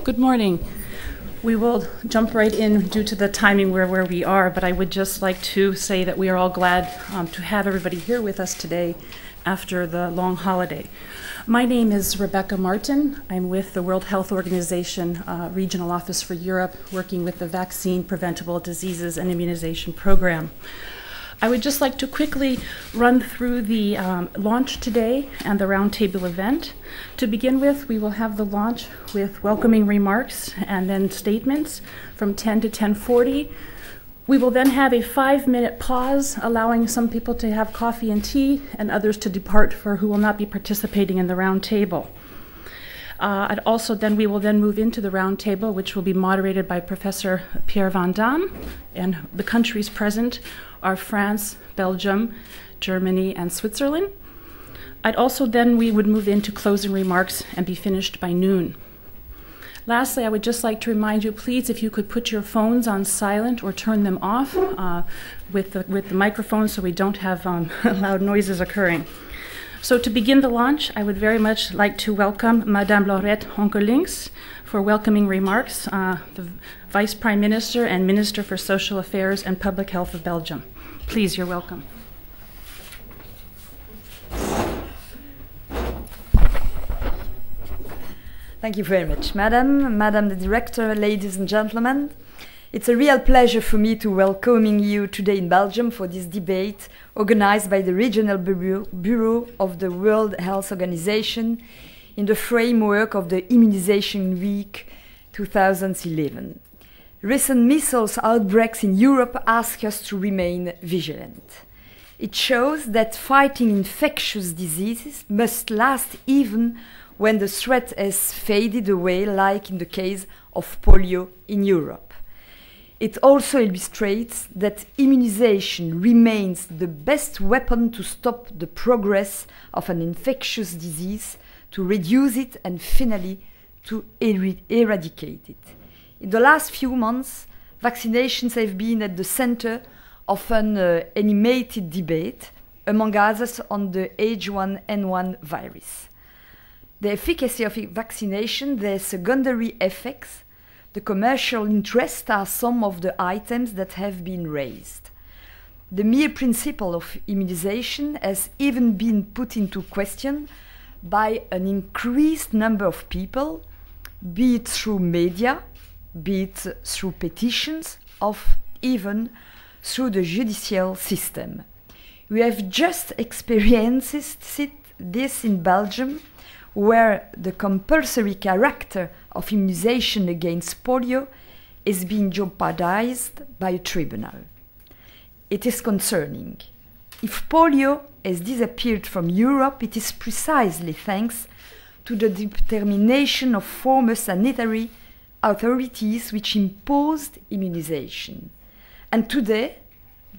Good morning. We will jump right in due to the timing where we are, but I would just like to say that we are all glad to have everybody here with us today after the long holiday. My name is Rebecca Martin. I'm with the World Health Organization Regional Office for Europe, working with the Vaccine Preventable Diseases and Immunization Program. I would just like to quickly run through the launch today and the roundtable event. To begin with, we will have the launch with welcoming remarks and then statements from 10 to 10:40. We will then have a 5-minute pause, allowing some people to have coffee and tea and others to depart for who will not be participating in the roundtable. And also then we will then move into the roundtable, which will be moderated by Professor Pierre Van Damme, and the countries present are France, Belgium, Germany, and Switzerland. I'd also then we would move into closing remarks and be finished by noon. Lastly, I would just like to remind you, please, if you could put your phones on silent or turn them off with the microphone so we don't have loud noises occurring. So to begin the launch, I would very much like to welcome Madame Laurette Honker-Links for welcoming remarks, the Vice Prime Minister and Minister for Social Affairs and Public Health of Belgium. Please, you're welcome. Thank you very much, Madam the Director, ladies and gentlemen. It's a real pleasure for me to welcoming you today in Belgium for this debate organized by the Regional Bureau of the World Health Organization in the framework of the Immunization Week 2011. Recent measles outbreaks in Europe ask us to remain vigilant. It shows that fighting infectious diseases must last even when the threat has faded away, like in the case of polio in Europe. It also illustrates that immunization remains the best weapon to stop the progress of an infectious disease, to reduce it, and finally to eradicate it. In the last few months, vaccinations have been at the center of an animated debate, among others on the H1N1 virus. The efficacy of vaccination, their secondary effects, the commercial interests are some of the items that have been raised. The mere principle of immunization has even been put into question by an increased number of people, be it through media, be it through petitions, or even through the judicial system. We have just experienced this in Belgium, where the compulsory character of immunization against polio is being jeopardized by a tribunal. It is concerning. If polio has disappeared from Europe, it is precisely thanks to the determination of former sanitary authorities which imposed immunization. And today,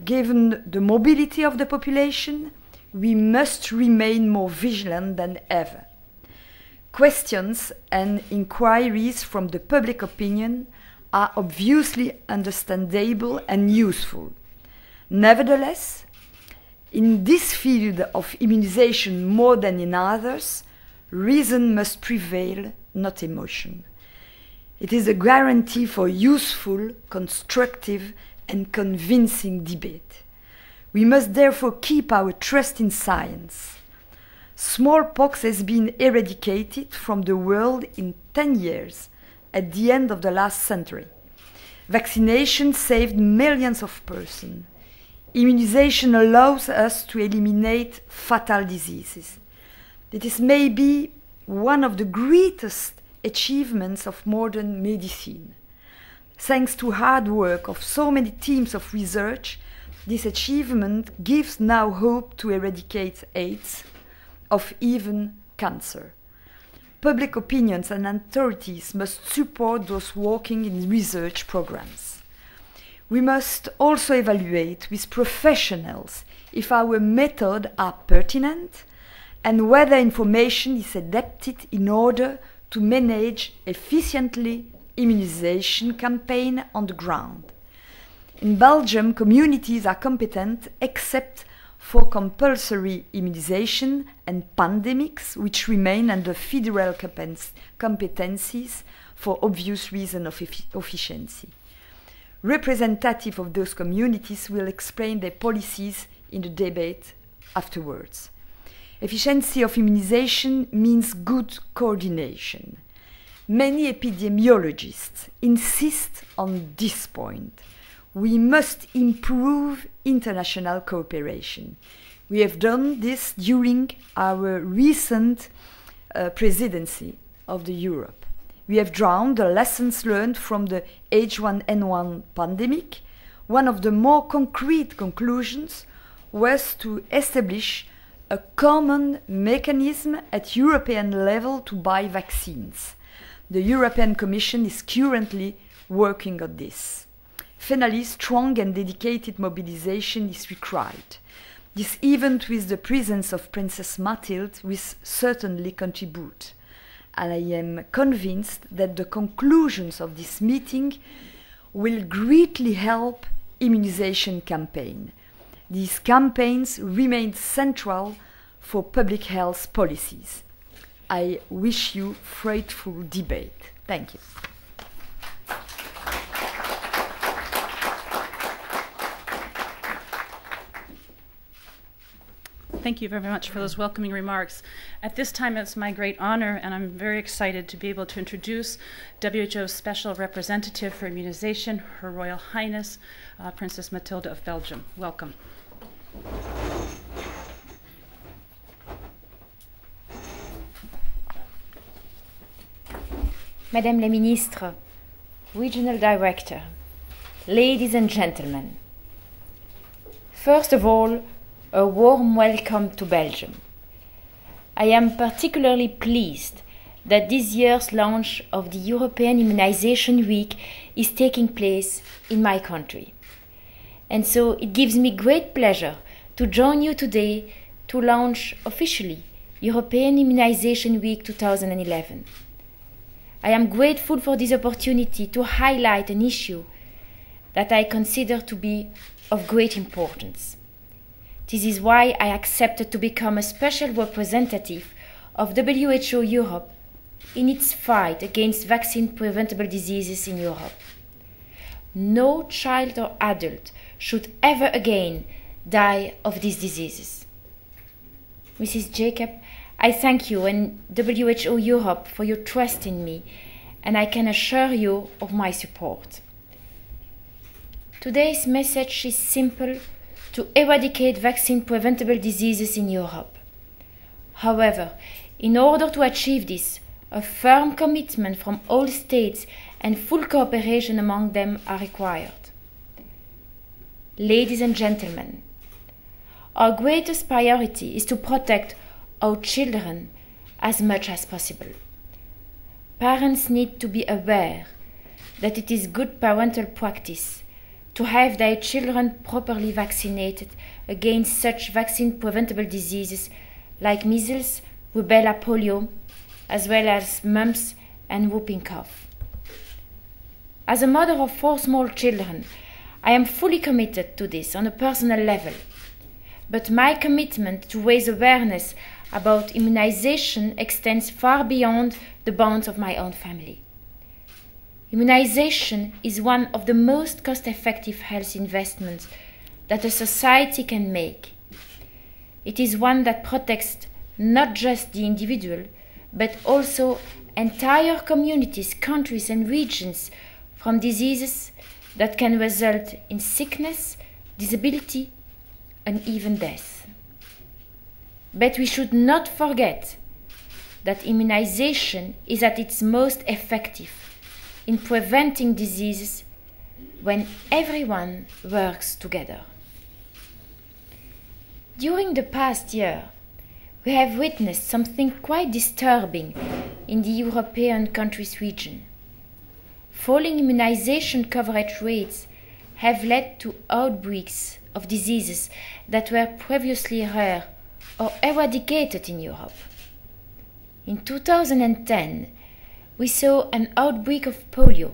given the mobility of the population, we must remain more vigilant than ever. Questions and inquiries from the public opinion are obviously understandable and useful. Nevertheless, in this field of immunization more than in others, reason must prevail, not emotion. It is a guarantee for useful, constructive, and convincing debate. We must therefore keep our trust in science. Smallpox has been eradicated from the world in 10 years, at the end of the last century. Vaccination saved millions of persons. Immunization allows us to eliminate fatal diseases. It is maybe one of the greatest achievements of modern medicine. Thanks to hard work of so many teams of research, this achievement gives now hope to eradicate AIDS, of even cancer. Public opinions and authorities must support those working in research programs. We must also evaluate with professionals if our methods are pertinent and whether information is adapted in order to manage efficiently immunization campaign on the ground. In Belgium, communities are competent except for compulsory immunization and pandemics, which remain under federal competencies for obvious reasons of efficiency. Representatives of those communities will explain their policies in the debate afterwards. Efficiency of immunization means good coordination. Many epidemiologists insist on this point. We must improve international cooperation. We have done this during our recent presidency of the Europe. We have drawn the lessons learned from the H1N1 pandemic. One of the more concrete conclusions was to establish a common mechanism at European level to buy vaccines. The European Commission is currently working on this. Finally, strong and dedicated mobilization is required. This event with the presence of Princess Mathilde will certainly contribute. And I am convinced that the conclusions of this meeting will greatly help immunization campaign. These campaigns remain central for public health policies. I wish you fruitful debate. Thank you. Thank you very much for those welcoming remarks. At this time, it's my great honor, and I'm very excited to be able to introduce WHO's Special Representative for Immunization, Her Royal Highness, Princess Mathilde of Belgium. Welcome. Madame la Ministre, Regional Director, ladies and gentlemen, first of all, a warm welcome to Belgium. I am particularly pleased that this year's launch of the European Immunization Week is taking place in my country. And so it gives me great pleasure to join you today to launch officially European Immunization Week 2011. I am grateful for this opportunity to highlight an issue that I consider to be of great importance. This is why I accepted to become a special representative of WHO Europe in its fight against vaccine-preventable diseases in Europe. No child or adult should ever again die of these diseases. Mrs. Jacob, I thank you and WHO Europe for your trust in me, and I can assure you of my support. Today's message is simple: to eradicate vaccine-preventable diseases in Europe. However, in order to achieve this, a firm commitment from all states and full cooperation among them are required. Ladies and gentlemen, our greatest priority is to protect our children as much as possible. Parents need to be aware that it is good parental practice to have their children properly vaccinated against such vaccine-preventable diseases like measles, rubella, polio, as well as mumps and whooping cough. As a mother of 4 small children, I am fully committed to this on a personal level. But my commitment to raise awareness about immunization extends far beyond the bounds of my own family. Immunization is one of the most cost-effective health investments that a society can make. It is one that protects not just the individual, but also entire communities, countries and regions from diseases that can result in sickness, disability, and even death. But we should not forget that immunization is at its most effective in preventing diseases when everyone works together. During the past year, we have witnessed something quite disturbing in the European countries region. Falling immunization coverage rates have led to outbreaks of diseases that were previously rare or eradicated in Europe. In 2010, we saw an outbreak of polio,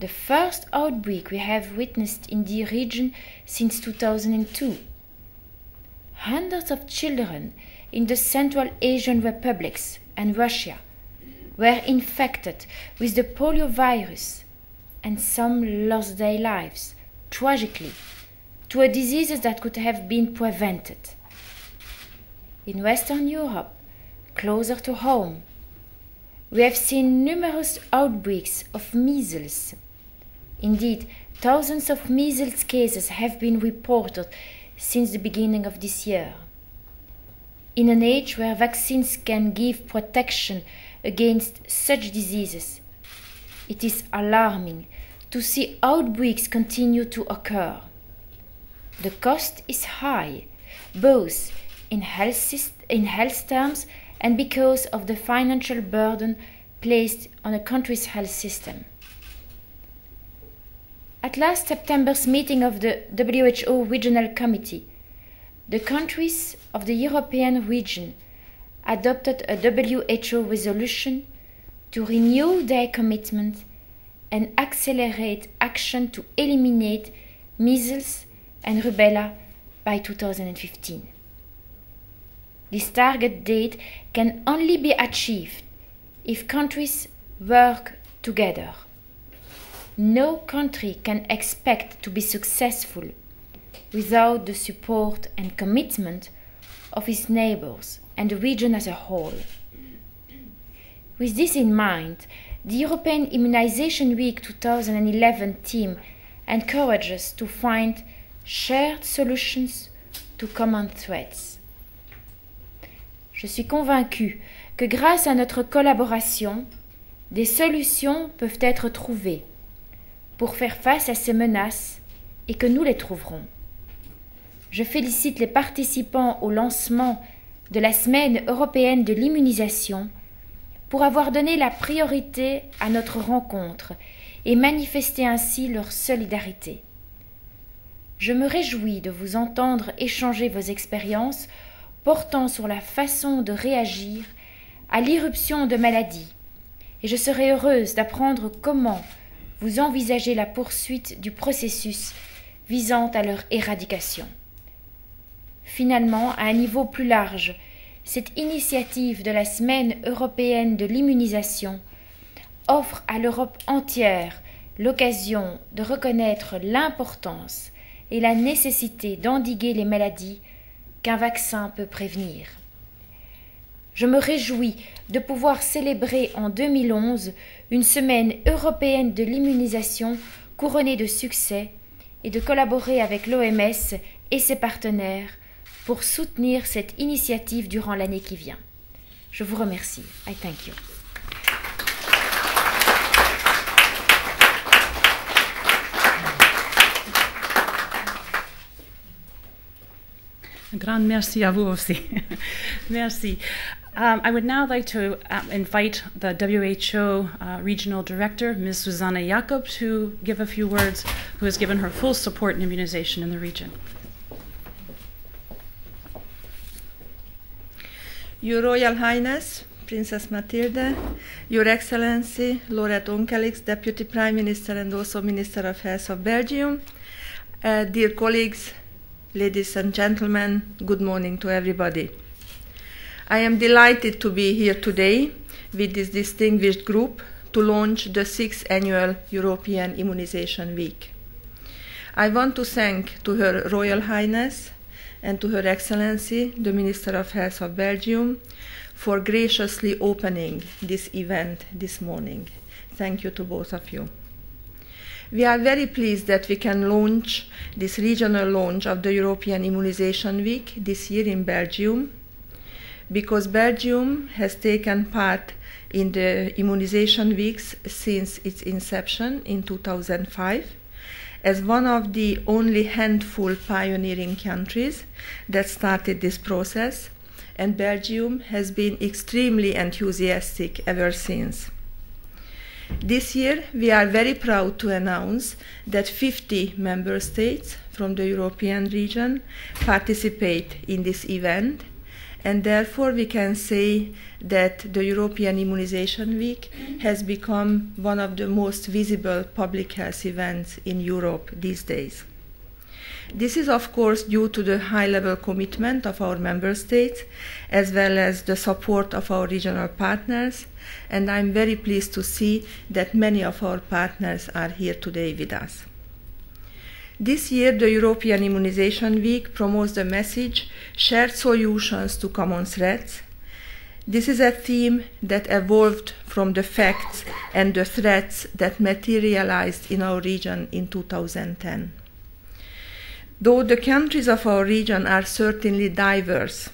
the first outbreak we have witnessed in the region since 2002. hundreds of children in the Central Asian republics and Russia were infected with the polio virus, and some lost their lives, tragically, to a disease that could have been prevented. In Western Europe, closer to home, we have seen numerous outbreaks of measles. Indeed, thousands of measles cases have been reported since the beginning of this year. In an age where vaccines can give protection against such diseases, it is alarming to see outbreaks continue to occur. The cost is high, both in health terms and because of the financial burden placed on a country's health system. At last September's meeting of the WHO Regional Committee, the countries of the European region adopted a WHO resolution to renew their commitment and accelerate action to eliminate measles and rubella by 2015. This target date can only be achieved if countries work together. No country can expect to be successful without the support and commitment of its neighbors and the region as a whole. With this in mind, the European Immunization Week 2011 team encourages us to find shared solutions to common threats. Je suis convaincue que grâce à notre collaboration, des solutions peuvent être trouvées pour faire face à ces menaces et que nous les trouverons. Je félicite les participants au lancement de la Semaine européenne de l'immunisation pour avoir donné la priorité à notre rencontre et manifesté ainsi leur solidarité. Je me réjouis de vous entendre échanger vos expériences portant sur la façon de réagir à l'irruption de maladies, et je serai heureuse d'apprendre comment vous envisagez la poursuite du processus visant à leur éradication. Finalement, à un niveau plus large, cette initiative de la Semaine européenne de l'immunisation offre à l'Europe entière l'occasion de reconnaître l'importance et la nécessité d'endiguer les maladies qu'un vaccin peut prévenir. Je me réjouis de pouvoir célébrer en 2011 une semaine européenne de l'immunisation couronnée de succès et de collaborer avec l'OMS et ses partenaires pour soutenir cette initiative durant l'année qui vient. Je vous remercie. I thank you. Un grand merci à vous aussi. Merci. I would now like to invite the WHO Regional Director, Ms. Susanne Jacob, to give a few words, who has given her full support in immunization in the region. Your Royal Highness, Princess Mathilde, Your Excellency, Laurent Onkelix, Deputy Prime Minister and also Minister of Health of Belgium, dear colleagues, ladies and gentlemen, good morning to everybody. I am delighted to be here today with this distinguished group to launch the 6th Annual European Immunization Week. I want to thank to Her Royal Highness and to Her Excellency, the Minister of Health of Belgium, for graciously opening this event this morning. Thank you to both of you. We are very pleased that we can launch this regional launch of the European Immunization Week this year in Belgium, because Belgium has taken part in the immunization weeks since its inception in 2005, as one of the only handful pioneering countries that started this process, and Belgium has been extremely enthusiastic ever since. This year, we are very proud to announce that 50 member states from the European region participate in this event, and therefore we can say that the European Immunization Week has become one of the most visible public health events in Europe these days. This is, of course, due to the high-level commitment of our member states, as well as the support of our regional partners, and I'm very pleased to see that many of our partners are here today with us. This year, the European Immunization Week promotes the message, shared solutions to common threats. This is a theme that evolved from the facts and the threats that materialized in our region in 2010. Though the countries of our region are certainly diverse,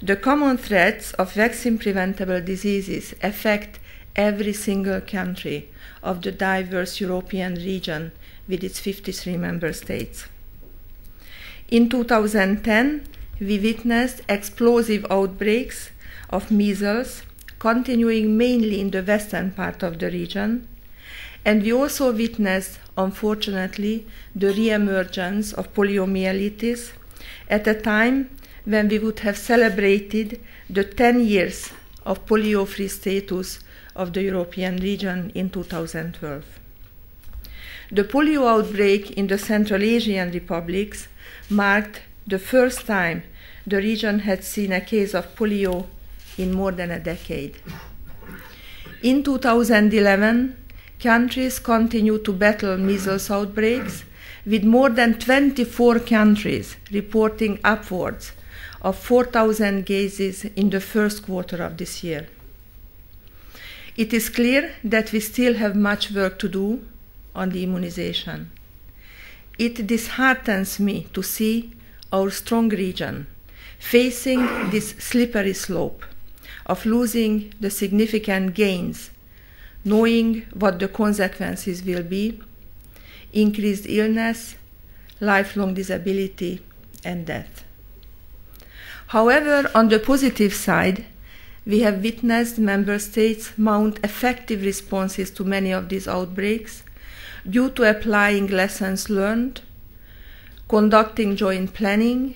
the common threats of vaccine-preventable diseases affect every single country of the diverse European region with its 53 member states. In 2010, we witnessed explosive outbreaks of measles, continuing mainly in the western part of the region, and we also witnessed, unfortunately, the re-emergence of poliomyelitis at a time when we would have celebrated the 10 years of polio-free status of the European region in 2012. The polio outbreak in the Central Asian republics marked the first time the region had seen a case of polio in more than a decade. In 2011, countries continued to battle measles outbreaks, with more than 24 countries reporting upwards of 4,000 cases in the first quarter of this year. It is clear that we still have much work to do on the immunization. It disheartens me to see our strong region facing this slippery slope of losing the significant gains, knowing what the consequences will be: increased illness, lifelong disability, and death. However, on the positive side, we have witnessed member states mount effective responses to many of these outbreaks due to applying lessons learned, conducting joint planning,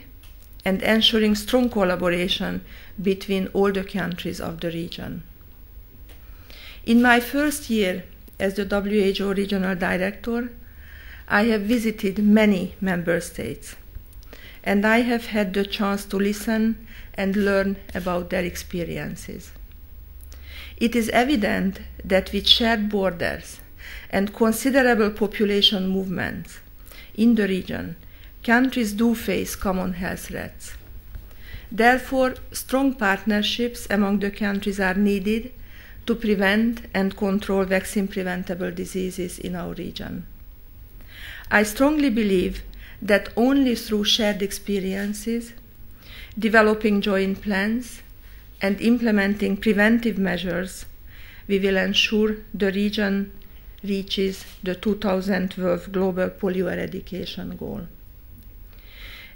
and ensuring strong collaboration between all the countries of the region. In my first year as the WHO Regional Director, I have visited many member states, and I have had the chance to listen and learn about their experiences. It is evident that with shared borders and considerable population movements in the region, countries do face common health threats. Therefore, strong partnerships among the countries are needed to prevent and control vaccine-preventable diseases in our region. I strongly believe that only through shared experiences, developing joint plans, and implementing preventive measures, we will ensure the region reaches the 2012 global polio eradication goal,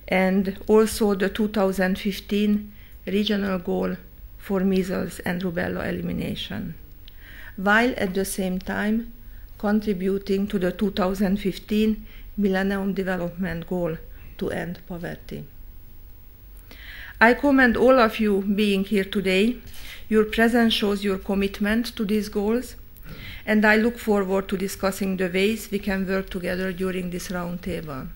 and also the 2015 regional goal for measles and rubella elimination, while at the same time contributing to the 2015 Millennium Development Goal to end poverty. I commend all of you being here today. Your presence shows your commitment to these goals, and I look forward to discussing the ways we can work together during this roundtable.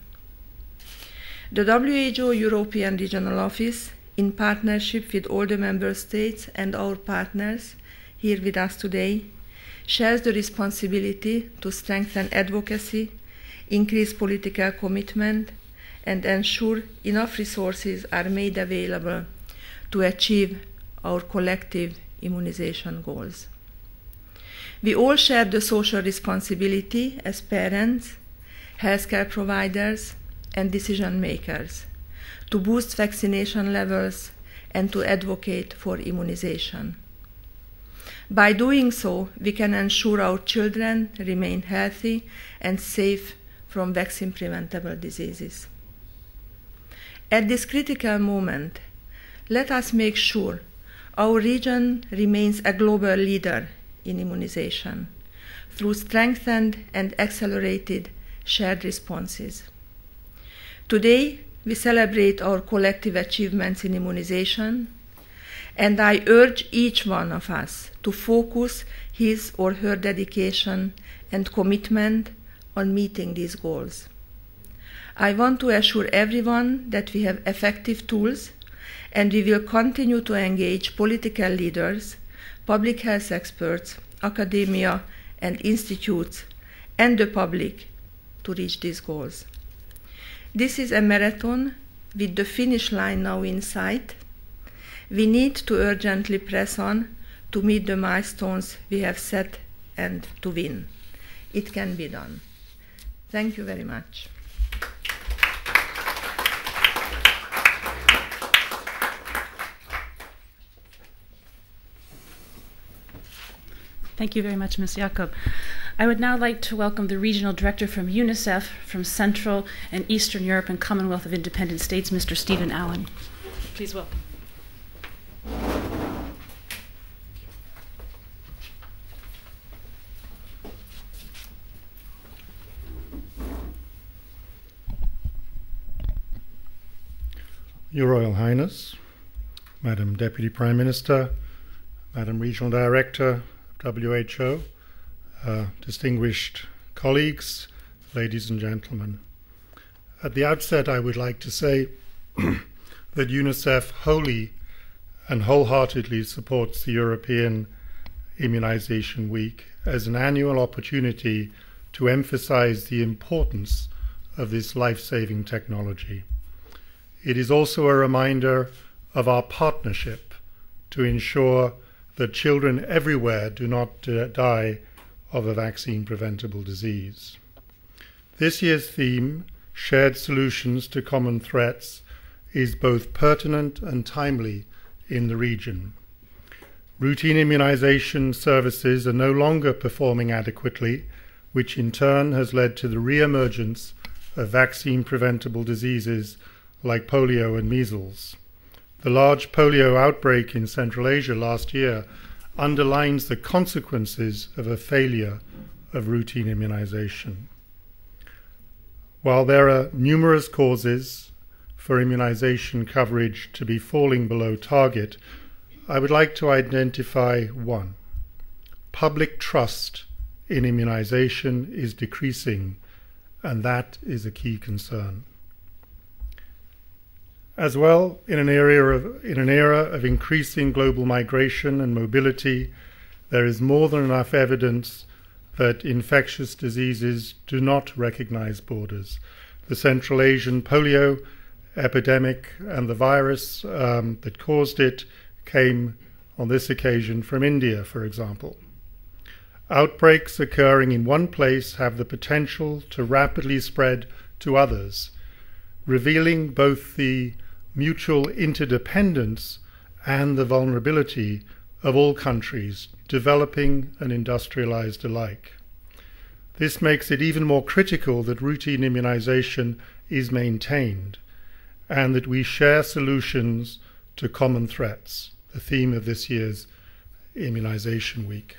The WHO European Regional Office, in partnership with all the member states and our partners here with us today, shares the responsibility to strengthen advocacy, increase political commitment, and ensure enough resources are made available to achieve our collective immunization goals. We all share the social responsibility as parents, healthcare providers, and decision makers to boost vaccination levels and to advocate for immunization. By doing so, we can ensure our children remain healthy and safe from vaccine-preventable diseases. At this critical moment, let us make sure our region remains a global leader in immunization through strengthened and accelerated shared responses. Today, we celebrate our collective achievements in immunization, and I urge each one of us to focus his or her dedication and commitment on meeting these goals. I want to assure everyone that we have effective tools, and we will continue to engage political leaders, public health experts, academia and institutes, and the public to reach these goals. This is a marathon with the finish line now in sight. We need to urgently press on to meet the milestones we have set and to win. It can be done. Thank you very much. Thank you very much, Ms. Jakob. I would now like to welcome the Regional Director from Unicef from Central and Eastern Europe and Commonwealth of Independent States, Mr. Stephen Allen. Please welcome. Your Royal Highness, Madam Deputy Prime Minister, Madam Regional Director of WHO, distinguished colleagues, ladies and gentlemen. At the outset, I would like to say that UNICEF wholly and wholeheartedly supports the European Immunization Week as an annual opportunity to emphasize the importance of this life-saving technology. It is also a reminder of our partnership to ensure that children everywhere do not die of a vaccine-preventable disease. This year's theme, Shared Solutions to Common Threats, is both pertinent and timely in the region. Routine immunization services are no longer performing adequately, which in turn has led to the re-emergence of vaccine-preventable diseases like polio and measles. The large polio outbreak in Central Asia last year underlines the consequences of a failure of routine immunization. While there are numerous causes for immunization coverage to be falling below target, I would like to identify one. Public trust in immunization is decreasing, and that is a key concern. As well, in an era of increasing global migration and mobility, there is more than enough evidence that infectious diseases do not recognize borders. The Central Asian polio epidemic and the virus that caused it came on this occasion from India, for example. Outbreaks occurring in one place have the potential to rapidly spread to others, revealing both the mutual interdependence and the vulnerability of all countries, developing and industrialized alike. This makes it even more critical that routine immunization is maintained and that we share solutions to common threats, the theme of this year's Immunization Week.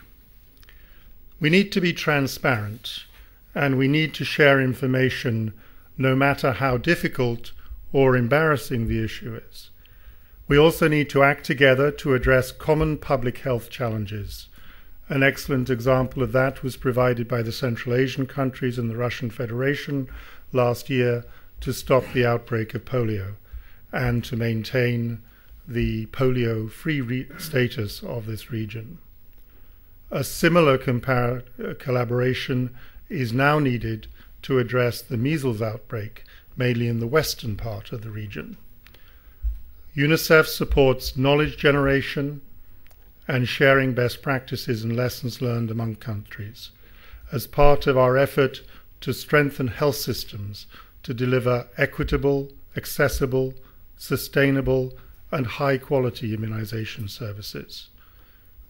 We need to be transparent, and we need to share information no matter how difficult or embarrassing the issue is. We also need to act together to address common public health challenges. An excellent example of that was provided by the Central Asian countries and the Russian Federation last year to stop the outbreak of polio and to maintain the polio-free status of this region. A similar collaboration is now needed to address the measles outbreak, mainly in the western part of the region. UNICEF supports knowledge generation and sharing best practices and lessons learned among countries as part of our effort to strengthen health systems to deliver equitable, accessible, sustainable, and high-quality immunization services.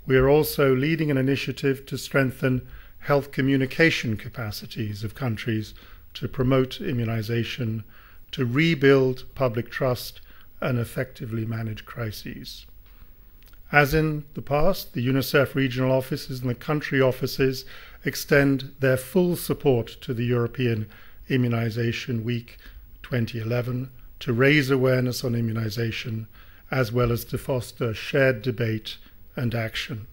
We are also leading an initiative to strengthen health communication capacities of countries to promote immunization, to rebuild public trust, and effectively manage crises. As in the past, the UNICEF regional offices and the country offices extend their full support to the European Immunization Week 2011 to raise awareness on immunization, as well as to foster shared debate and action.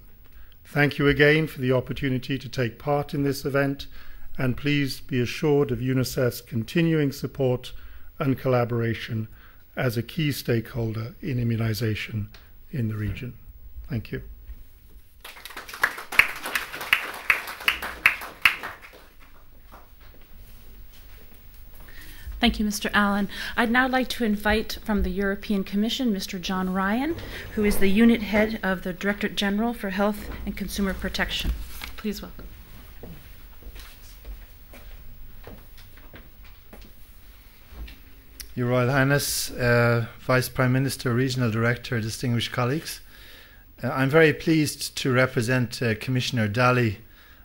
Thank you again for the opportunity to take part in this event, and please be assured of UNICEF's continuing support and collaboration as a key stakeholder in immunization in the region. Thank you. Thank you, Mr. Allen. I'd now like to invite from the European Commission Mr. John Ryan, who is the unit head of the Directorate General for Health and Consumer Protection. Please welcome. Your Royal Highness, Vice Prime Minister, Regional Director, distinguished colleagues, I'm very pleased to represent Commissioner Dalli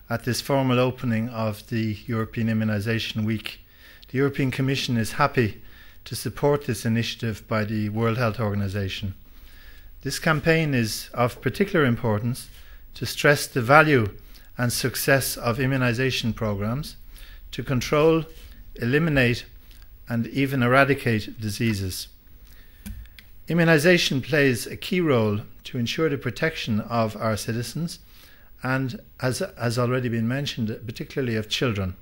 at this formal opening of the European Immunization Week. The European Commission is happy to support this initiative by the World Health Organization. This campaign is of particular importance to stress the value and success of immunization programs to control, eliminate, and even eradicate diseases. Immunization plays a key role to ensure the protection of our citizens and, as has already been mentioned, particularly of children.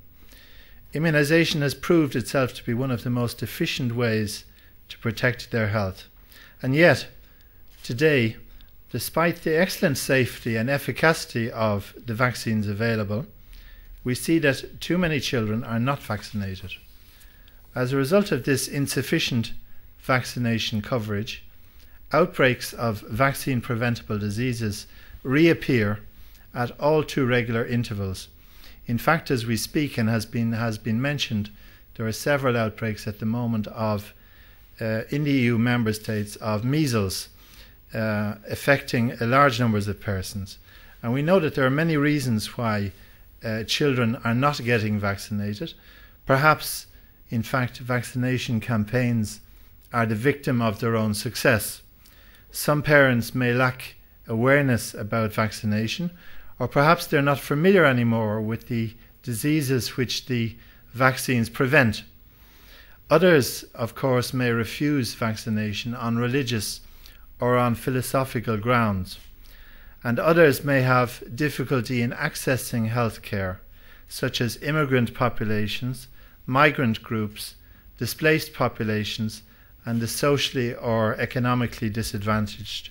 Immunization has proved itself to be one of the most efficient ways to protect their health. And yet, today, despite the excellent safety and efficacy of the vaccines available, we see that too many children are not vaccinated. As a result of this insufficient vaccination coverage, outbreaks of vaccine-preventable diseases reappear at all too regular intervals. In fact, as we speak, and has been mentioned, there are several outbreaks at the moment of in the EU member states of measles affecting large numbers of persons. And we know that there are many reasons why children are not getting vaccinated. Perhaps, in fact, vaccination campaigns are the victim of their own success. Some parents may lack awareness about vaccination, or perhaps they're not familiar anymore with the diseases which the vaccines prevent. Others, of course, may refuse vaccination on religious or on philosophical grounds. And others may have difficulty in accessing health care, such as immigrant populations, migrant groups, displaced populations, and the socially or economically disadvantaged.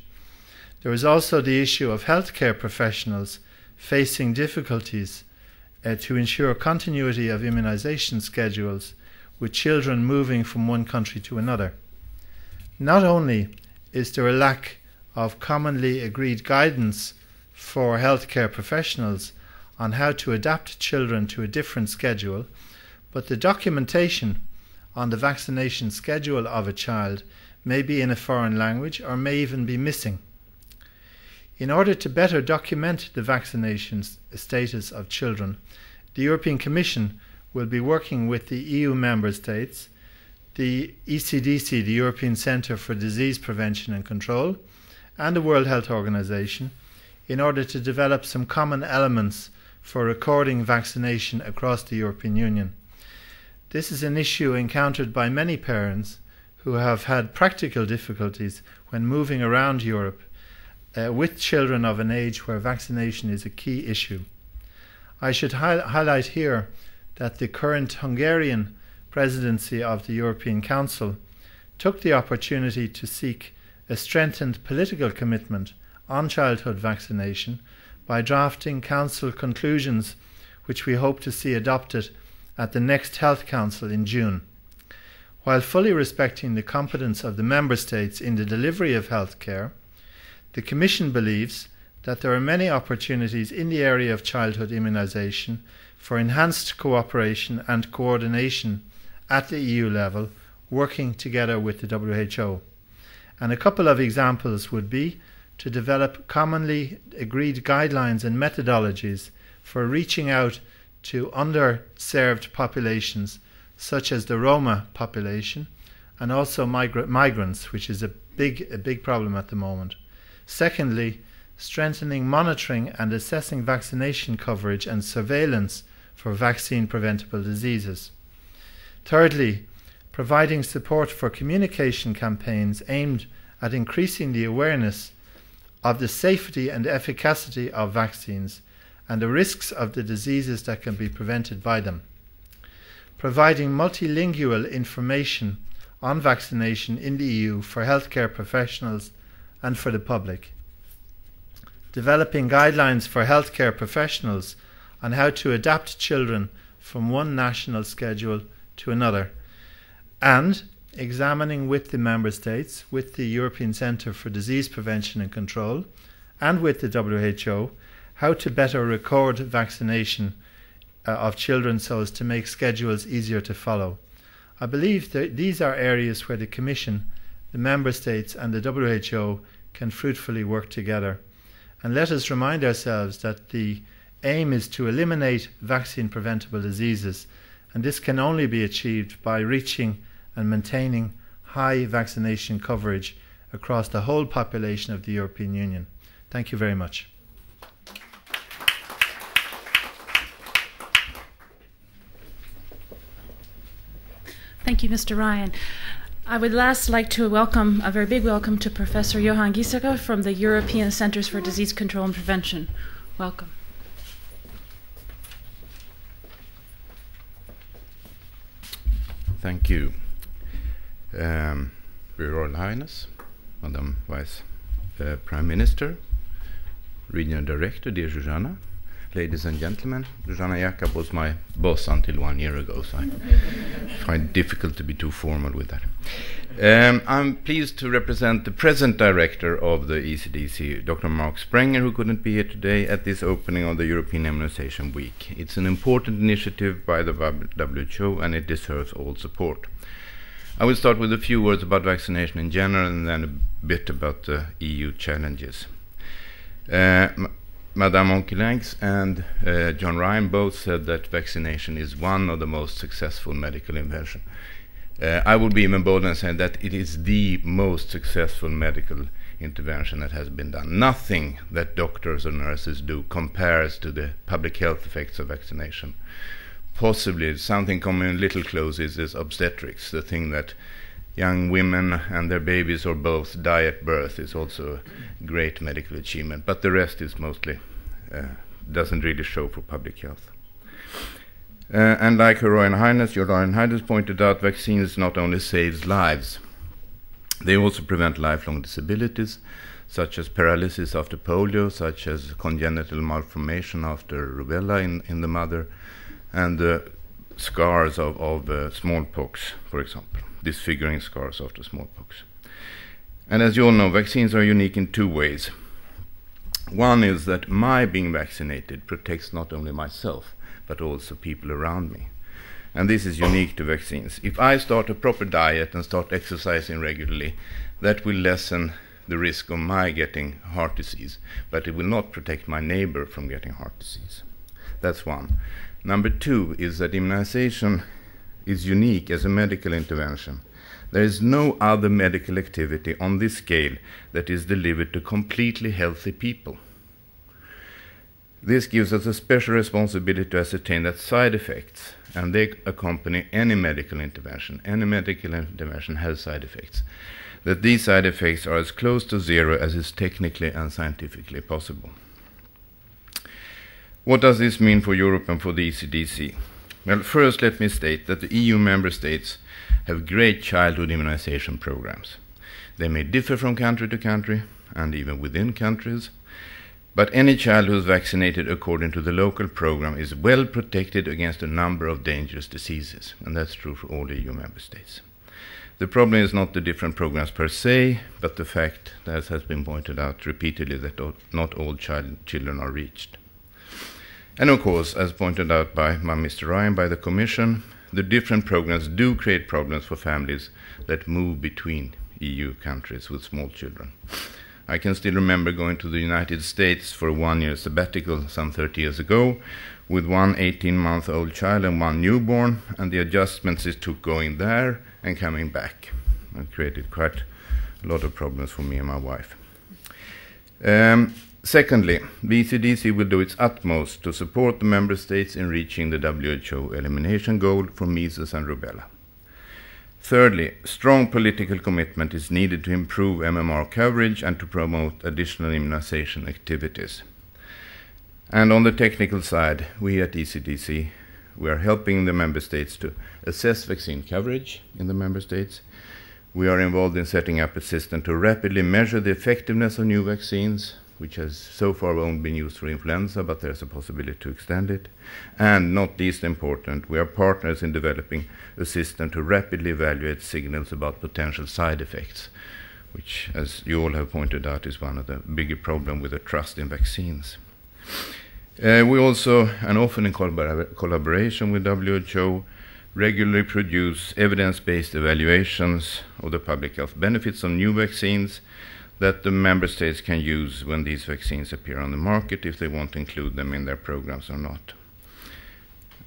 There is also the issue of healthcare professionals facing difficulties to ensure continuity of immunization schedules with children moving from one country to another. Not only is there a lack of commonly agreed guidance for healthcare professionals on how to adapt children to a different schedule, but the documentation on the vaccination schedule of a child may be in a foreign language or may even be missing. In order to better document the vaccination status of children, the European Commission will be working with the EU member states, the ECDC, the European Centre for Disease Prevention and Control, and the World Health Organization in order to develop some common elements for recording vaccination across the European Union. This is an issue encountered by many parents who have had practical difficulties when moving around Europe with children of an age where vaccination is a key issue. I should highlight here that the current Hungarian presidency of the European Council took the opportunity to seek a strengthened political commitment on childhood vaccination by drafting Council conclusions which we hope to see adopted at the next Health Council in June. While fully respecting the competence of the Member States in the delivery of health care, the Commission believes that there are many opportunities in the area of childhood immunisation for enhanced cooperation and coordination at the EU level, working together with the WHO. And a couple of examples would be to develop commonly agreed guidelines and methodologies for reaching out to underserved populations such as the Roma population and also migrants, which is a big problem at the moment. Secondly, strengthening monitoring and assessing vaccination coverage and surveillance for vaccine-preventable diseases. Thirdly, providing support for communication campaigns aimed at increasing the awareness of the safety and efficacy of vaccines and the risks of the diseases that can be prevented by them. Providing multilingual information on vaccination in the EU for healthcare professionals and for the public. Developing guidelines for healthcare professionals on how to adapt children from one national schedule to another, and examining with the Member States, with the European Centre for Disease Prevention and Control, and with the WHO, how to better record vaccination of children so as to make schedules easier to follow. I believe that these are areas where the Commission, the Member States and the WHO can fruitfully work together. And let us remind ourselves that the aim is to eliminate vaccine-preventable diseases, and this can only be achieved by reaching and maintaining high vaccination coverage across the whole population of the European Union. Thank you very much. Thank you, Mr. Ryan. I would last like to welcome, a very big welcome to Professor Johan Giesecke from the European Centers for Disease Control and Prevention. Welcome. Thank you. Your Royal Highness, Madam Vice Prime Minister, Regional Director, dear Zsuzsanna, ladies and gentlemen. Zsuzsanna Jakab was my boss until 1 year ago, so I find it difficult to be too formal with that. I'm pleased to represent the present director of the ECDC, Dr. Mark Sprenger, who couldn't be here today at this opening of the European Immunization Week. It's an important initiative by the WHO, and it deserves all support. I will start with a few words about vaccination in general and then a bit about the EU challenges. Madame Onkelinx and John Ryan both said that vaccination is one of the most successful medical inventions. I would be even bolder and say that it is the most successful medical intervention that has been done. Nothing that doctors or nurses do compares to the public health effects of vaccination. Possibly something coming a little close is obstetrics, the thing that young women and their babies or both die at birth is also a great medical achievement, but the rest is mostly doesn't really show for public health. And like Her Royal Highness, Your Royal Highness pointed out, vaccines not only saves lives, they also prevent lifelong disabilities, such as paralysis after polio, such as congenital malformation after rubella in the mother, and the scars of smallpox, for example, disfiguring scars after smallpox. And as you all know, vaccines are unique in two ways. One is that my being vaccinated protects not only myself, but also people around me. And this is unique to vaccines. If I start a proper diet and start exercising regularly, that will lessen the risk of my getting heart disease, but it will not protect my neighbor from getting heart disease. That's one. Number two is that immunization is unique as a medical intervention. There is no other medical activity on this scale that is delivered to completely healthy people. This gives us a special responsibility to ascertain that side effects, and they accompany any medical intervention. Any medical intervention has side effects. That these side effects are as close to zero as is technically and scientifically possible. What does this mean for Europe and for the ECDC? Well, first let me state that the EU member states have great childhood immunization programs. They may differ from country to country and even within countries, but any child who is vaccinated according to the local program is well protected against a number of dangerous diseases, and that's true for all EU member states. The problem is not the different programs per se, but the fact, as has been pointed out repeatedly, that not all children are reached. And of course, as pointed out by Mr. Ryan, by the Commission, the different programs do create problems for families that move between EU countries with small children. I can still remember going to the United States for a 1-year sabbatical some 30 years ago with one 18-month-old child and one newborn, and the adjustments it took going there and coming back. It created quite a lot of problems for me and my wife. Secondly, the ECDC will do its utmost to support the member states in reaching the WHO elimination goal for measles and rubella. Thirdly, strong political commitment is needed to improve MMR coverage and to promote additional immunization activities. And on the technical side, we at ECDC, we are helping the member states to assess vaccine coverage in the member states. We are involved in setting up a system to rapidly measure the effectiveness of new vaccines, which has so far only been used for influenza, but there's a possibility to extend it. And not least important, we are partners in developing a system to rapidly evaluate signals about potential side effects, which, as you all have pointed out, is one of the bigger problems with the trust in vaccines. We also, and often in collaboration with WHO, regularly produce evidence-based evaluations of the public health benefits of new vaccines that the member states can use when these vaccines appear on the market, if they want to include them in their programs or not.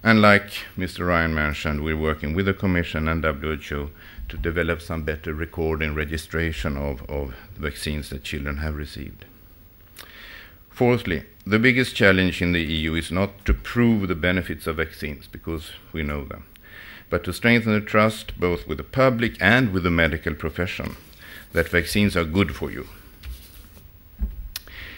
And like Mr. Ryan mentioned, we're working with the Commission and WHO to develop some better record and registration of vaccines that children have received. Fourthly, the biggest challenge in the EU is not to prove the benefits of vaccines, because we know them, but to strengthen the trust both with the public and with the medical profession that vaccines are good for you.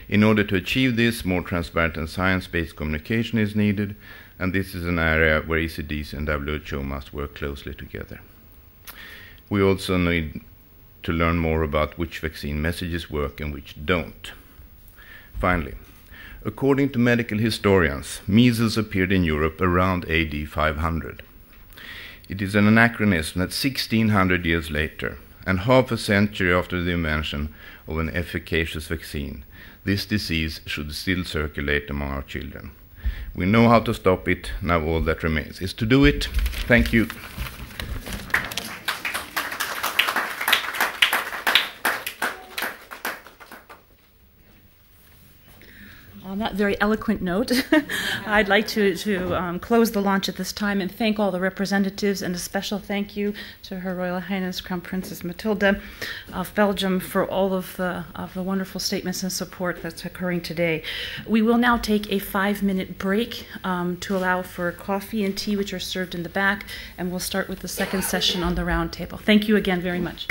In order to achieve this, more transparent and science-based communication is needed, and this is an area where ECDC and WHO must work closely together. We also need to learn more about which vaccine messages work and which don't. Finally, according to medical historians, measles appeared in Europe around AD 500. It is an anachronism that 1600 years later, and half a century after the invention of an efficacious vaccine, this disease should still circulate among our children. We know how to stop it. Now all that remains is to do it. Thank you. On that very eloquent note, I'd like to close the launch at this time and thank all the representatives, and a special thank you to Her Royal Highness Crown Princess Mathilde of Belgium for all of the wonderful statements and support that's occurring today. We will now take a 5-minute break to allow for coffee and tea, which are served in the back, and we'll start with the second session on the round table. Thank you again very much.